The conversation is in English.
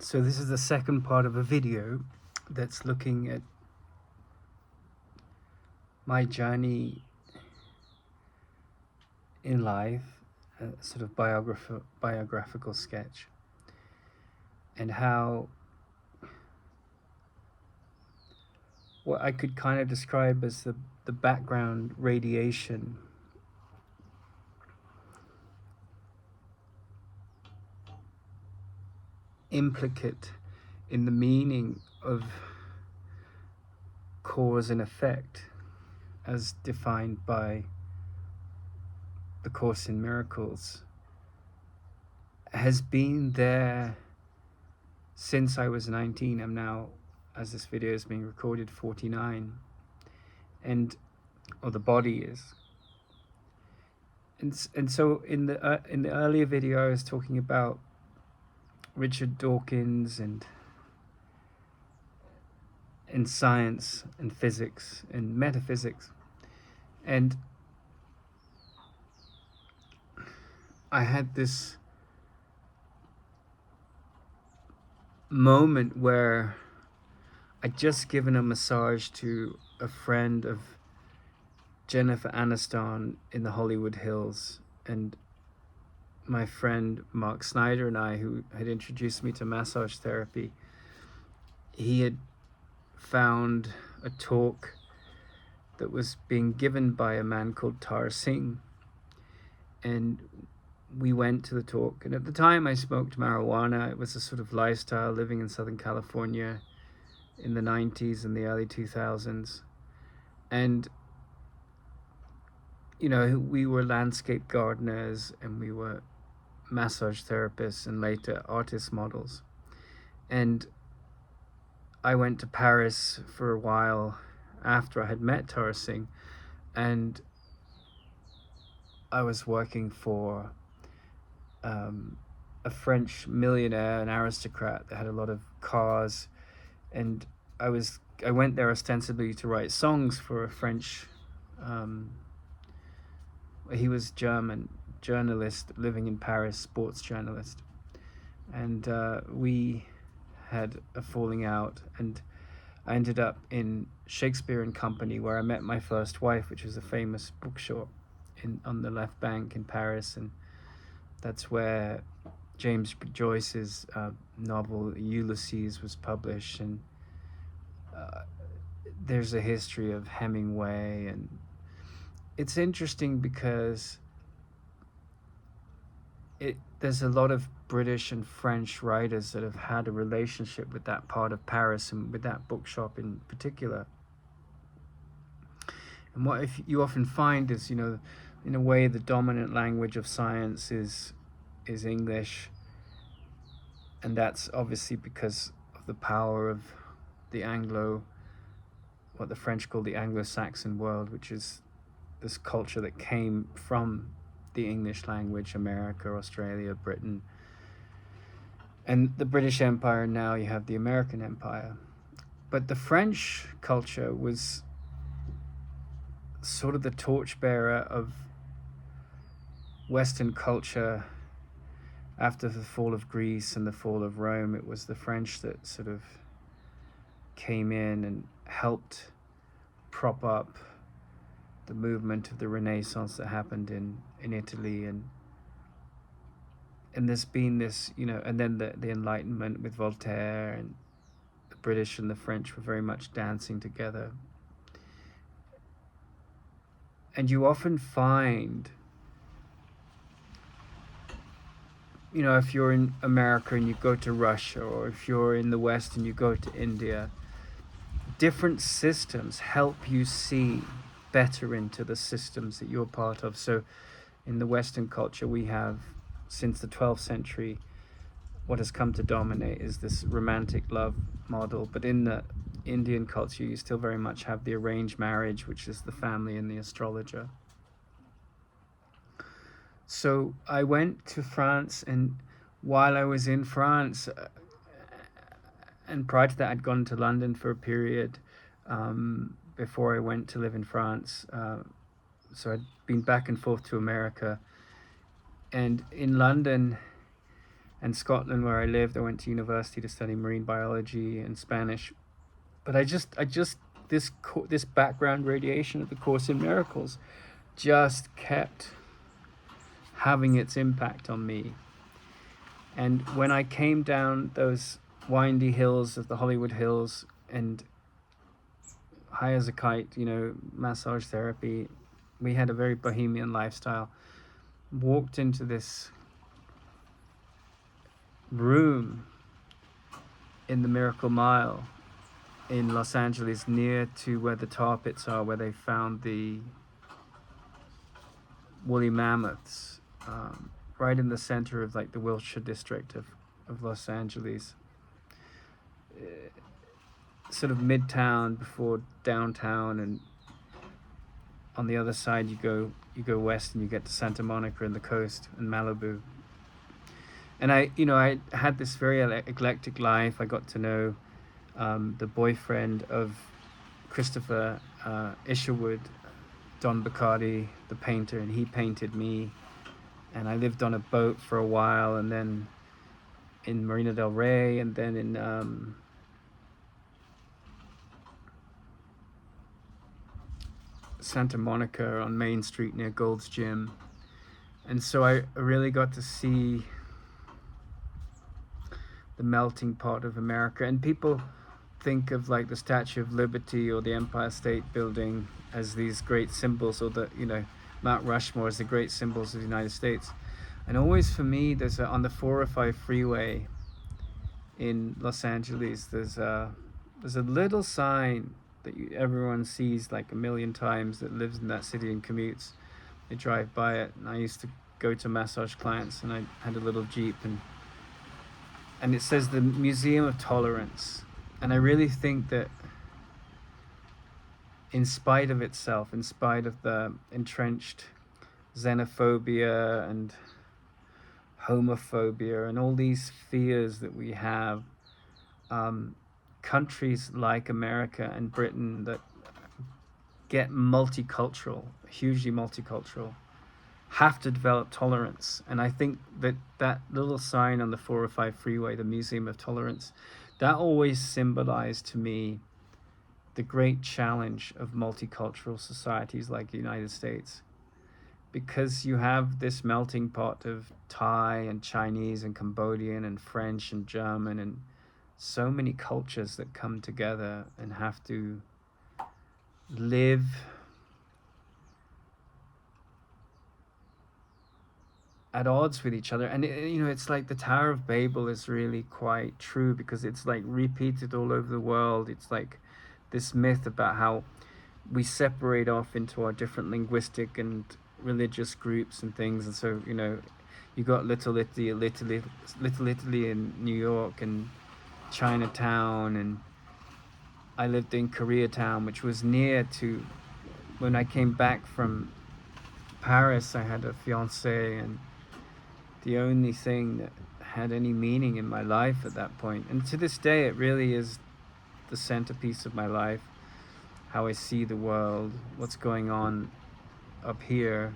So this is the second part of a video that's looking at my journey in life, a sort of biographical sketch, and how what I could kind of describe as the background radiation implicate in the meaning of cause and effect as defined by the Course in Miracles has been there since I was 19. I'm now, as this video is being recorded, 49, or the body is. And so in the earlier video I was talking about Richard Dawkins and science and physics and metaphysics, and I had this moment where I'd just given a massage to a friend of Jennifer Aniston in the Hollywood Hills, and my friend Mark Snyder and I, who had introduced me to massage therapy, he had found a talk that was being given by a man called Tara Singh, and we went to the talk. And at the time I smoked marijuana. It was a sort of lifestyle living in Southern California in the 90s and the early 2000s, and you know, we were landscape gardeners and we were massage therapists and later artist models. And I went to Paris for a while after I had met Tara Singh, and I was working for a French millionaire, an aristocrat that had a lot of cars, and I went there ostensibly to write songs for a French he was German journalist living in Paris, sports journalist, and we had a falling out, and I ended up in Shakespeare and Company, where I met my first wife, which was a famous bookshop on the left bank in Paris, and that's where James Joyce's novel Ulysses was published, and there's a history of Hemingway, and it's interesting because there's a lot of British and French writers that have had a relationship with that part of Paris and with that bookshop in particular. And what if you often find is, you know, in a way the dominant language of science is English, and that's obviously because of the power of the what the French call the Anglo-Saxon world, which is this culture that came from the English language, America, Australia, Britain, and the British Empire. Now you have the American Empire. But the French culture was sort of the torchbearer of Western culture after the fall of Greece and the fall of Rome. It was the French that sort of came in and helped prop up the movement of the Renaissance that happened in Italy, and there's been this, you know, and then the Enlightenment with Voltaire, and the British and the French were very much dancing together. And you often find, you know, if you're in America and you go to Russia, or if you're in the West and you go to India, different systems help you see better into the systems that you're part of. So in the Western culture, we have, since the 12th century, what has come to dominate is this romantic love model. But in the Indian culture, you still very much have the arranged marriage, which is the family and the astrologer. So I went to France, and while I was in France, and prior to that I'd gone to London for a period before I went to live in France. So I'd been back and forth to America. And in London, And Scotland, where I lived, I went to university to study marine biology and Spanish. But this background radiation of the Course in Miracles just kept having its impact on me. And when I came down those windy hills of the Hollywood Hills and high as a kite, massage therapy, we had a very bohemian lifestyle. Walked into this room in the Miracle Mile in Los Angeles, near to where the tar pits are, where they found the woolly mammoths, right in the center of like the Wilshire district of Los Angeles, sort of midtown before downtown, and on the other side you go west and you get to Santa Monica and the coast and Malibu. And I had this very eclectic life. I got to know the boyfriend of Christopher Isherwood, Don Bacardi, the painter, and he painted me. And I lived on a boat for a while, and then in Marina del Rey, and then in Santa Monica on Main Street near Gold's Gym. And so I really got to see the melting pot of America. And people think of like the Statue of Liberty or the Empire State Building as these great symbols, or the Mount Rushmore as the great symbols of the United States. And always for me, there's on the 405 freeway in Los Angeles, there's a little sign that everyone sees like a million times, that lives in that city and commutes. They drive by it, and I used to go to massage clients, and I had a little Jeep, and it says the Museum of Tolerance. And I really think that in spite of itself, in spite of the entrenched xenophobia and homophobia and all these fears that we have, countries like America and Britain that get multicultural, hugely multicultural, have to develop tolerance. And I think that little sign on the 405 freeway, the Museum of Tolerance, that always symbolized to me the great challenge of multicultural societies like the United States. Because you have this melting pot of Thai and Chinese and Cambodian and French and German and so many cultures that come together and have to live at odds with each other. And it's like the Tower of Babel is really quite true, because it's like repeated all over the world. It's like this myth about how we separate off into our different linguistic and religious groups and things. And so you got Little Italy in New York, and Chinatown, and I lived in Koreatown, which was near to, when I came back from Paris, I had a fiance, and the only thing that had any meaning in my life at that point, and to this day it really is the centerpiece of my life, how I see the world, what's going on up here,